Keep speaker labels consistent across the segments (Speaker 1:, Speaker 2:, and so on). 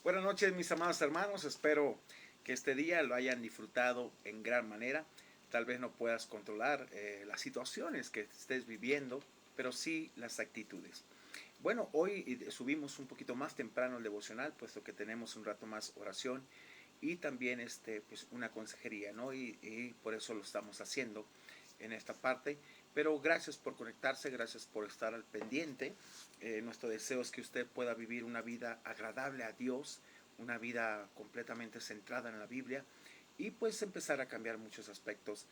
Speaker 1: Buenas noches, mis amados hermanos. Espero que este día lo hayan disfrutado en gran manera. Tal vez no puedas controlar las situaciones que estés viviendo, pero sí las actitudes. Bueno, hoy subimos un poquito más temprano el devocional, puesto que tenemos un rato más oración y también pues una consejería, ¿no? Y por eso lo estamos haciendo en esta parte. Pero gracias por conectarse, gracias por estar al pendiente. Nuestro deseo es que usted pueda vivir una vida agradable a Dios, una vida completamente centrada en la Biblia y pues empezar a cambiar muchos aspectos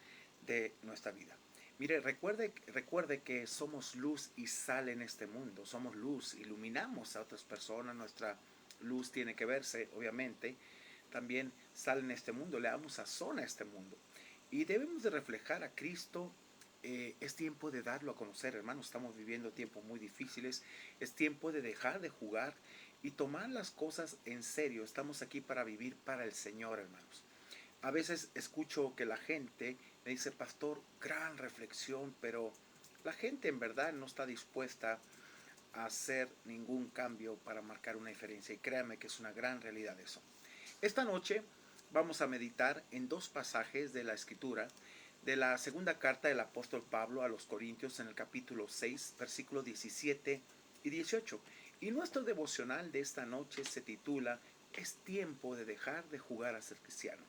Speaker 1: de nuestra vida. Mire, recuerde que somos luz y sal en este mundo, somos luz, iluminamos a otras personas, nuestra luz tiene que verse, obviamente, también sal en este mundo, le damos sazón a este mundo. Y debemos de reflejar a Cristo. Es tiempo de darlo a conocer, hermanos. Estamos viviendo tiempos muy difíciles. Es tiempo de dejar de jugar y tomar las cosas en serio. Estamos aquí para vivir para el Señor, hermanos. A veces escucho que la gente me dice, pastor, gran reflexión, pero la gente en verdad no está dispuesta a hacer ningún cambio para marcar una diferencia. Y créame que es una gran realidad eso. Esta noche vamos a meditar en dos pasajes de la Escritura, de la segunda carta del apóstol Pablo a los Corintios en el capítulo 6, versículos 17 y 18. Y nuestro devocional de esta noche se titula Es tiempo de dejar de jugar a ser cristiano.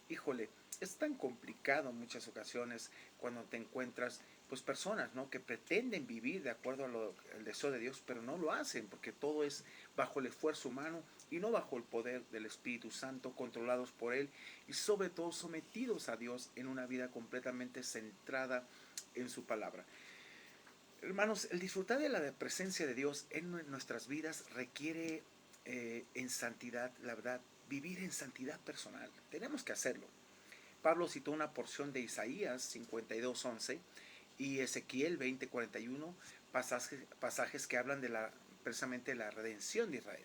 Speaker 1: Híjole, es tan complicado en muchas ocasiones cuando te encuentras pues personas, ¿no?, que pretenden vivir de acuerdo al deseo de Dios, pero no lo hacen porque todo es bajo el esfuerzo humano y no bajo el poder del Espíritu Santo, controlados por Él y sobre todo sometidos a Dios en una vida completamente centrada en su palabra. Hermanos, el disfrutar de la presencia de Dios en nuestras vidas requiere en santidad, la verdad, vivir en santidad personal. Tenemos que hacerlo. Pablo citó una porción de Isaías 52:11 y Ezequiel 20:41, pasajes que hablan precisamente de la redención de Israel.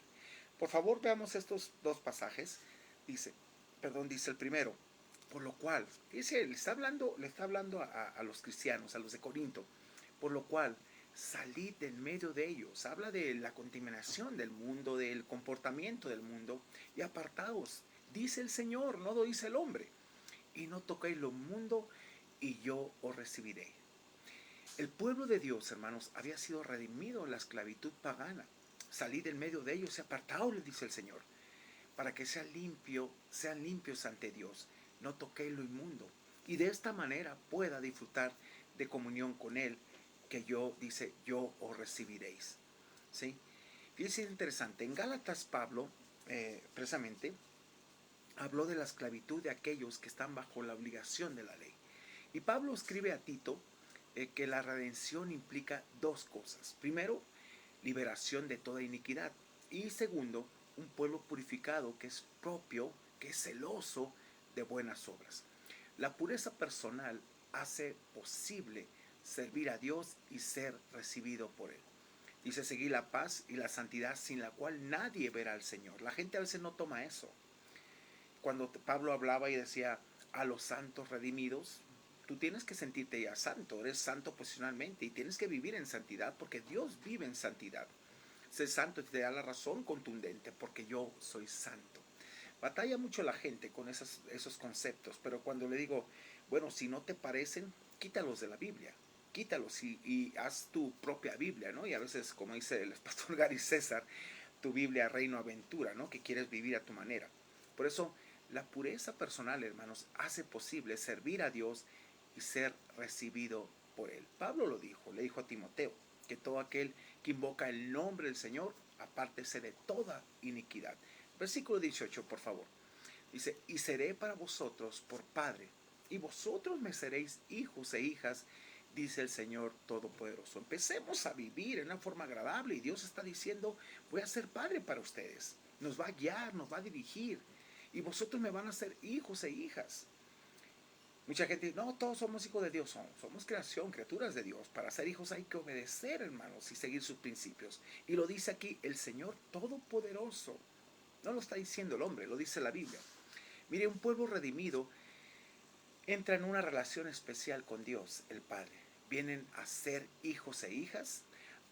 Speaker 1: Por favor, veamos estos dos pasajes. Dice el primero, por lo cual, le está hablando a los cristianos, a los de Corinto, por lo cual, salid del medio de ellos. Habla de la contaminación del mundo, del comportamiento del mundo, y apartaos, dice el Señor, no lo dice el hombre, y no toquéis lo mundo, y yo os recibiré. El pueblo de Dios, hermanos, había sido redimido en la esclavitud pagana. Salid del medio de ellos y apartaos, les dice el Señor, para que sean limpios ante Dios. No toquéis lo inmundo. Y de esta manera pueda disfrutar de comunión con Él, que yo os recibiréis. ¿Sí? Fíjense, es interesante. En Gálatas, Pablo, precisamente, habló de la esclavitud de aquellos que están bajo la obligación de la ley. Y Pablo escribe a Tito que la redención implica dos cosas. Primero, liberación de toda iniquidad. Y segundo, un pueblo purificado que es propio, que es celoso de buenas obras. La pureza personal hace posible servir a Dios y ser recibido por Él. Dice seguir la paz y la santidad sin la cual nadie verá al Señor. La gente a veces no toma eso. Cuando Pablo hablaba y decía a los santos redimidos, tú tienes que sentirte ya santo, eres santo posicionalmente y tienes que vivir en santidad porque Dios vive en santidad. Ser santo te da la razón contundente porque yo soy santo. Batalla mucho la gente con esos conceptos, pero cuando le digo, bueno, si no te parecen, quítalos de la Biblia, quítalos y haz tu propia Biblia, ¿no? Y a veces, como dice el pastor Gary César, tu Biblia reino aventura, ¿no?, que quieres vivir a tu manera. Por eso, la pureza personal, hermanos, hace posible servir a Dios y ser recibido por Él. Pablo lo dijo, le dijo a Timoteo, que todo aquel que invoca el nombre del Señor, apártese de toda iniquidad. Versículo 18, por favor. Dice, y seré para vosotros por Padre, y vosotros me seréis hijos e hijas, dice el Señor Todopoderoso. Empecemos a vivir en una forma agradable y Dios está diciendo, voy a ser Padre para ustedes. Nos va a guiar, nos va a dirigir, y vosotros me van a ser hijos e hijas. Mucha gente dice, no, todos somos hijos de Dios, somos creación, criaturas de Dios. Para ser hijos hay que obedecer, hermanos, y seguir sus principios. Y lo dice aquí el Señor Todopoderoso. No lo está diciendo el hombre, lo dice la Biblia. Mire, un pueblo redimido entra en una relación especial con Dios, el Padre. Vienen a ser hijos e hijas,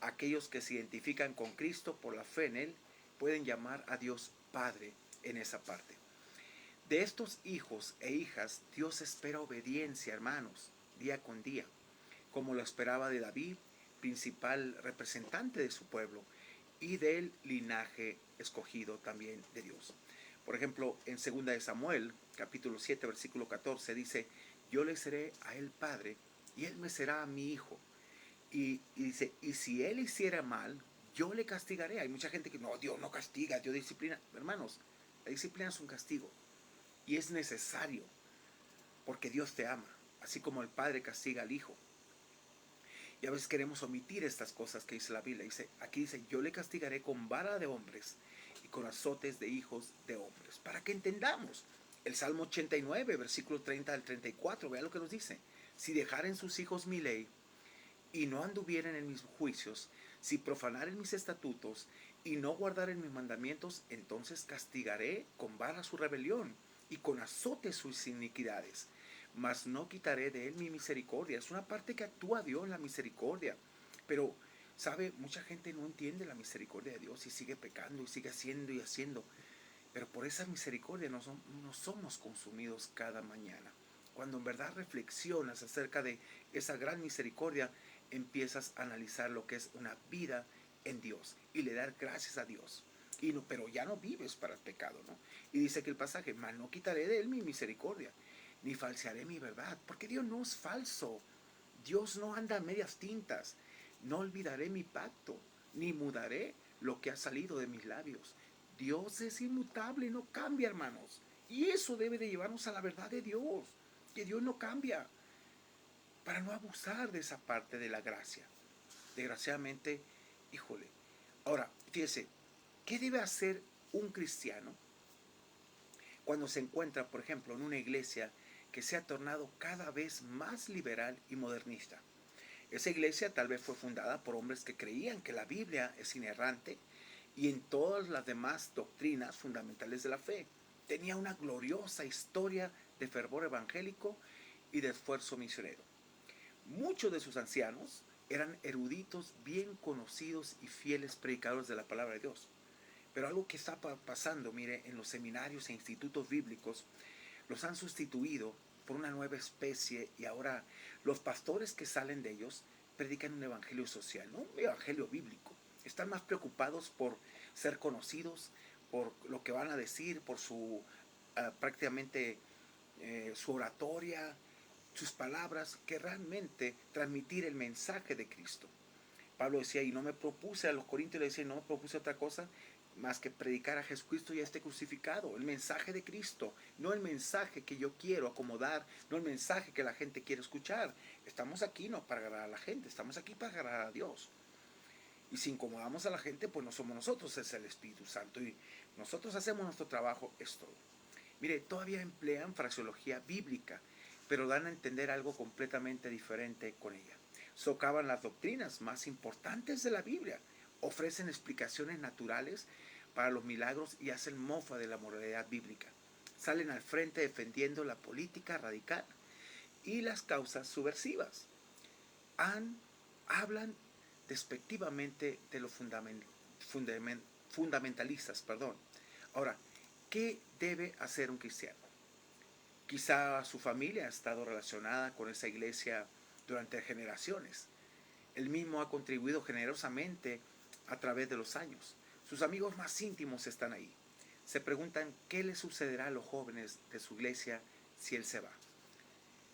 Speaker 1: aquellos que se identifican con Cristo por la fe en Él, pueden llamar a Dios Padre en esa parte. De estos hijos e hijas, Dios espera obediencia, hermanos, día con día, como lo esperaba de David, principal representante de su pueblo, y del linaje escogido también de Dios. Por ejemplo, en 2 de Samuel, capítulo 7, versículo 14, dice, yo le seré a él padre, y él me será a mi hijo. Y dice, y si él hiciera mal, yo le castigaré. Hay mucha gente que, no, Dios no castiga, Dios disciplina. Hermanos, la disciplina es un castigo, y es necesario, porque Dios te ama, así como el padre castiga al hijo. Y a veces queremos omitir estas cosas que dice la Biblia. Aquí dice, yo le castigaré con vara de hombres y con azotes de hijos de hombres. Para que entendamos. El Salmo 89, versículo 30 al 34, vea lo que nos dice. Si dejaren sus hijos mi ley y no anduvieren en mis juicios, si profanaren mis estatutos y no guardaren mis mandamientos, entonces castigaré con vara su rebelión y con azote sus iniquidades. Mas no quitaré de él mi misericordia. Es una parte que actúa Dios, la misericordia. Pero, ¿sabe? Mucha gente no entiende la misericordia de Dios y sigue pecando y sigue haciendo y haciendo. Pero por esa misericordia no somos consumidos cada mañana. Cuando en verdad reflexionas acerca de esa gran misericordia, empiezas a analizar lo que es una vida en Dios y le dar gracias a Dios. Pero ya no vives para el pecado, ¿no? Y dice que el pasaje, mas no quitaré de él mi misericordia, ni falsearé mi verdad, porque Dios no es falso. Dios no anda a medias tintas. No olvidaré mi pacto, ni mudaré lo que ha salido de mis labios. Dios es inmutable, no cambia, hermanos. Y eso debe de llevarnos a la verdad de Dios, que Dios no cambia, para no abusar de esa parte de la gracia. Desgraciadamente, híjole. Ahora, fíjese, ¿qué debe hacer un cristiano cuando se encuentra, por ejemplo, en una iglesia que se ha tornado cada vez más liberal y modernista? Esa iglesia tal vez fue fundada por hombres que creían que la Biblia es inerrante y en todas las demás doctrinas fundamentales de la fe. Tenía una gloriosa historia de fervor evangélico y de esfuerzo misionero. Muchos de sus ancianos eran eruditos bien conocidos y fieles predicadores de la palabra de Dios. Pero algo que está pasando, mire, en los seminarios e institutos bíblicos, los han sustituido por una nueva especie y ahora los pastores que salen de ellos predican un evangelio social, no un evangelio bíblico. Están más preocupados por ser conocidos, por lo que van a decir, por su prácticamente su oratoria, sus palabras, que realmente transmitir el mensaje de Cristo. Pablo decía, y no me propuse, a los corintios le decía, no me propuse otra cosa más que predicar a Jesucristo y a este crucificado, el mensaje de Cristo, no el mensaje que yo quiero acomodar, no el mensaje que la gente quiere escuchar. Estamos aquí no para agradar a la gente, estamos aquí para agradar a Dios. Y si incomodamos a la gente, pues no somos nosotros, es el Espíritu Santo. Y nosotros hacemos nuestro trabajo, es todo. Mire, todavía emplean fraseología bíblica, pero dan a entender algo completamente diferente con ella. Socavan las doctrinas más importantes de la Biblia, ofrecen explicaciones naturales para los milagros y hacen mofa de la moralidad bíblica. Salen al frente defendiendo la política radical y las causas subversivas. Hablan despectivamente de los fundamentalistas. Ahora, ¿qué debe hacer un cristiano? Quizá su familia ha estado relacionada con esa iglesia durante generaciones. Él mismo ha contribuido generosamente a través de los años. Sus amigos más íntimos están ahí. Se preguntan qué le sucederá a los jóvenes de su iglesia si él se va.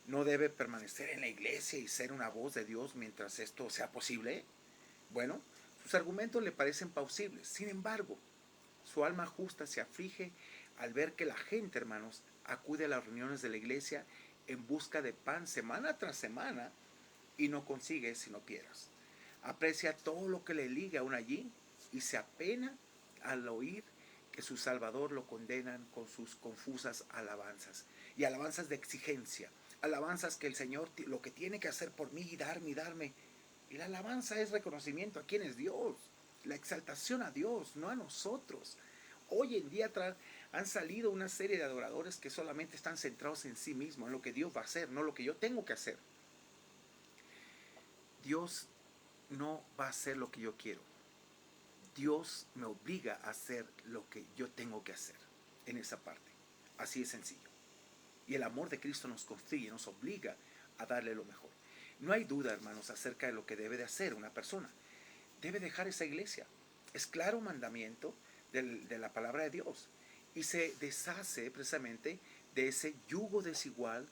Speaker 1: ¿No debe permanecer en la iglesia y ser una voz de Dios mientras esto sea posible? Bueno, sus argumentos le parecen plausibles. Sin embargo, su alma justa se aflige al ver que la gente, hermanos, acude a las reuniones de la iglesia en busca de pan semana tras semana y no consigue sino piedras. Aprecia todo lo que le liga aún allí y se apena al oír que su Salvador lo condenan con sus confusas alabanzas. Y alabanzas de exigencia. Alabanzas que el Señor lo que tiene que hacer por mí y darme. Y la alabanza es reconocimiento a quién es Dios. La exaltación a Dios, no a nosotros. Hoy en día han salido una serie de adoradores que solamente están centrados en sí mismos, en lo que Dios va a hacer, no lo que yo tengo que hacer. Dios no va a hacer lo que yo quiero. Dios me obliga a hacer lo que yo tengo que hacer en esa parte. Así es sencillo. Y el amor de Cristo nos constriñe, nos obliga a darle lo mejor. No hay duda, hermanos, acerca de lo que debe de hacer una persona. Debe dejar esa iglesia. Es claro mandamiento de la palabra de Dios. Y se deshace precisamente de ese yugo desigual.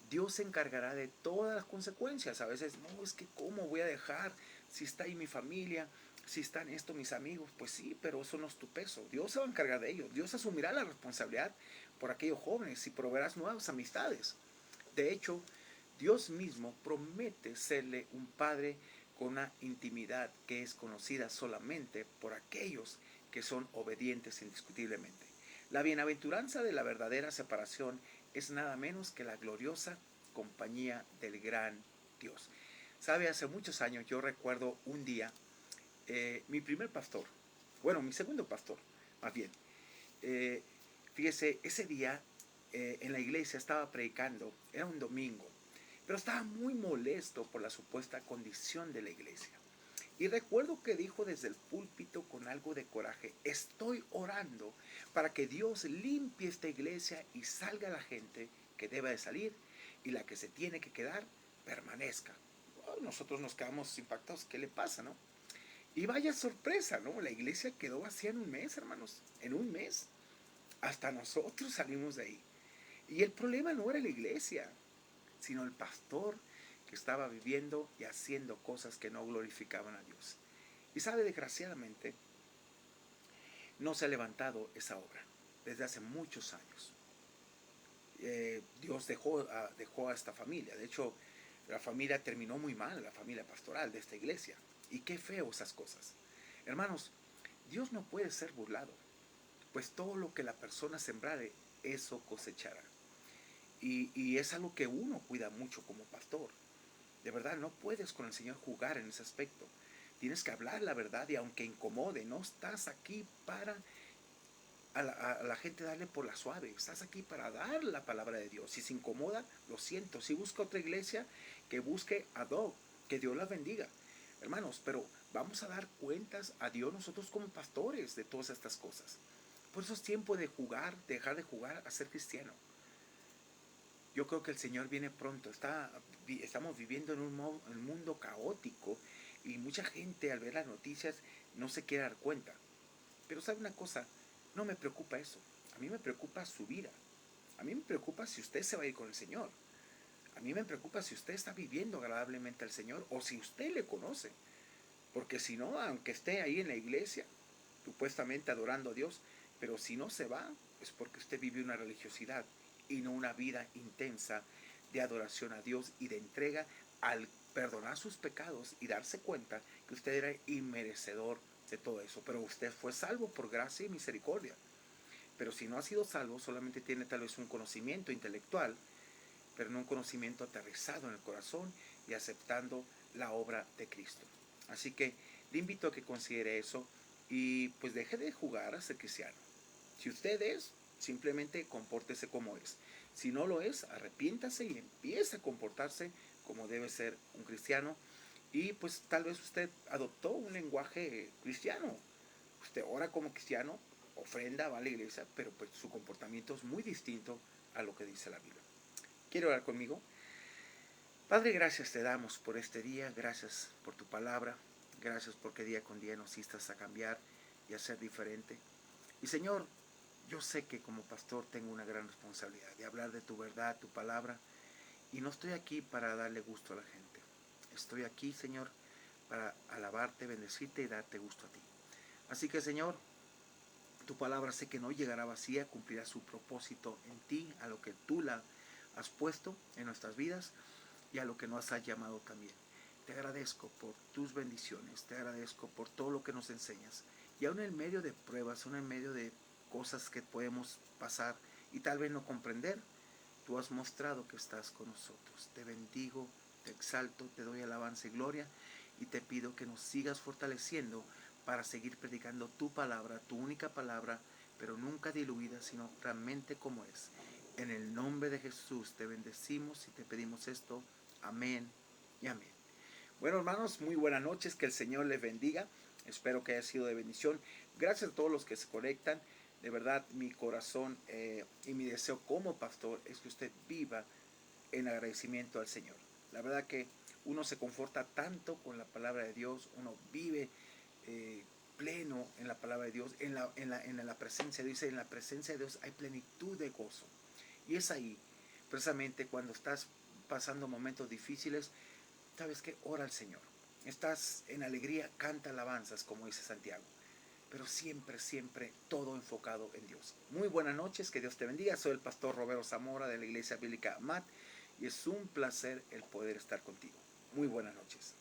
Speaker 1: Dios se encargará de todas las consecuencias. A veces, no, es que ¿cómo voy a dejar? Si está ahí mi familia, si están esto mis amigos, pues sí, pero eso no es tu peso. Dios se va a encargar de ellos. Dios asumirá la responsabilidad por aquellos jóvenes y proveerás nuevas amistades. De hecho, Dios mismo promete serle un padre con una intimidad que es conocida solamente por aquellos que son obedientes indiscutiblemente. La bienaventuranza de la verdadera separación es nada menos que la gloriosa compañía del gran Dios. Sabe, hace muchos años yo recuerdo un día, mi primer pastor, bueno, mi segundo pastor, más bien, eh, fíjese, ese día en la iglesia estaba predicando, era un domingo, pero estaba muy molesto por la supuesta condición de la iglesia. Y recuerdo que dijo desde el púlpito con algo de coraje, estoy orando para que Dios limpie esta iglesia y salga la gente que debe de salir y la que se tiene que quedar permanezca. Oh, nosotros nos quedamos impactados, ¿qué le pasa, no? Y vaya sorpresa, ¿no? La iglesia quedó vacía en un mes, hermanos, en un mes. Hasta nosotros salimos de ahí. Y el problema no era la iglesia, sino el pastor que estaba viviendo y haciendo cosas que no glorificaban a Dios. Y sabe, desgraciadamente, no se ha levantado esa obra desde hace muchos años. Dios dejó a esta familia. De hecho, la familia terminó muy mal, la familia pastoral de esta iglesia. Y qué feo esas cosas. Hermanos, Dios no puede ser burlado, pues todo lo que la persona sembrare, eso cosechará. Y es algo que uno cuida mucho como pastor. De verdad, no puedes con el Señor jugar en ese aspecto. Tienes que hablar la verdad y aunque incomode, no estás aquí para a la gente darle por la suave. Estás aquí para dar la palabra de Dios. Si se incomoda, lo siento. Si busca otra iglesia, que busque a Dog. Que Dios la bendiga. Hermanos, pero vamos a dar cuentas a Dios nosotros como pastores de todas estas cosas. Por eso es tiempo de jugar, de dejar de jugar a ser cristiano. Yo creo que el Señor viene pronto. Estamos viviendo en un mundo caótico y mucha gente al ver las noticias no se quiere dar cuenta. Pero sabe una cosa, no me preocupa eso. A mí me preocupa su vida. A mí me preocupa si usted se va a ir con el Señor. A mí me preocupa si usted está viviendo agradablemente al Señor o si usted le conoce. Porque si no, aunque esté ahí en la iglesia, supuestamente adorando a Dios, pero si no se va, es porque usted vive una religiosidad y no una vida intensa de adoración a Dios y de entrega al perdonar sus pecados y darse cuenta que usted era inmerecedor de todo eso. Pero usted fue salvo por gracia y misericordia. Pero si no ha sido salvo, solamente tiene tal vez un conocimiento intelectual, pero no un conocimiento aterrizado en el corazón y aceptando la obra de Cristo. Así que le invito a que considere eso y pues deje de jugar a ser cristiano. Si usted es, simplemente compórtese como es. Si no lo es, arrepiéntase y empiece a comportarse como debe ser un cristiano. Y pues tal vez usted adoptó un lenguaje cristiano. Usted ora como cristiano, ofrenda, va a la iglesia, pero pues su comportamiento es muy distinto a lo que dice la Biblia. ¿Quiere orar conmigo? Padre, gracias te damos por este día, gracias por tu palabra, gracias porque día con día nos instas a cambiar y a ser diferente. Y Señor, yo sé que como pastor tengo una gran responsabilidad de hablar de tu verdad, tu palabra, y no estoy aquí para darle gusto a la gente. Estoy aquí, Señor, para alabarte, bendecirte y darte gusto a ti. Así que, Señor, tu palabra sé que no llegará vacía, cumplirá su propósito en ti, a lo que tú la has puesto en nuestras vidas y a lo que nos has llamado también. Te agradezco por tus bendiciones, te agradezco por todo lo que nos enseñas. Y aún en medio de pruebas, aún en medio de cosas que podemos pasar y tal vez no comprender, tú has mostrado que estás con nosotros. Te bendigo, te exalto, te doy alabanza y gloria y te pido que nos sigas fortaleciendo para seguir predicando tu palabra, tu única palabra, pero nunca diluida, sino realmente como es. En el nombre de Jesús te bendecimos y te pedimos esto. Amén y amén. Bueno, hermanos, muy buenas noches, que el Señor les bendiga. Espero que haya sido de bendición. Gracias a todos los que se conectan. De verdad, mi corazón y mi deseo como pastor es que usted viva en agradecimiento al Señor. La verdad que uno se conforta tanto con la palabra de Dios, uno vive pleno en la palabra de Dios, en la presencia de Dios. En la presencia de Dios hay plenitud de gozo. Y es ahí, precisamente cuando estás pasando momentos difíciles, ¿sabes qué? Ora al Señor. Estás en alegría, canta alabanzas, como dice Santiago. Pero siempre, siempre todo enfocado en Dios. Muy buenas noches, que Dios te bendiga. Soy el pastor Roberto Zamora de la Iglesia Bíblica Amat y es un placer el poder estar contigo. Muy buenas noches.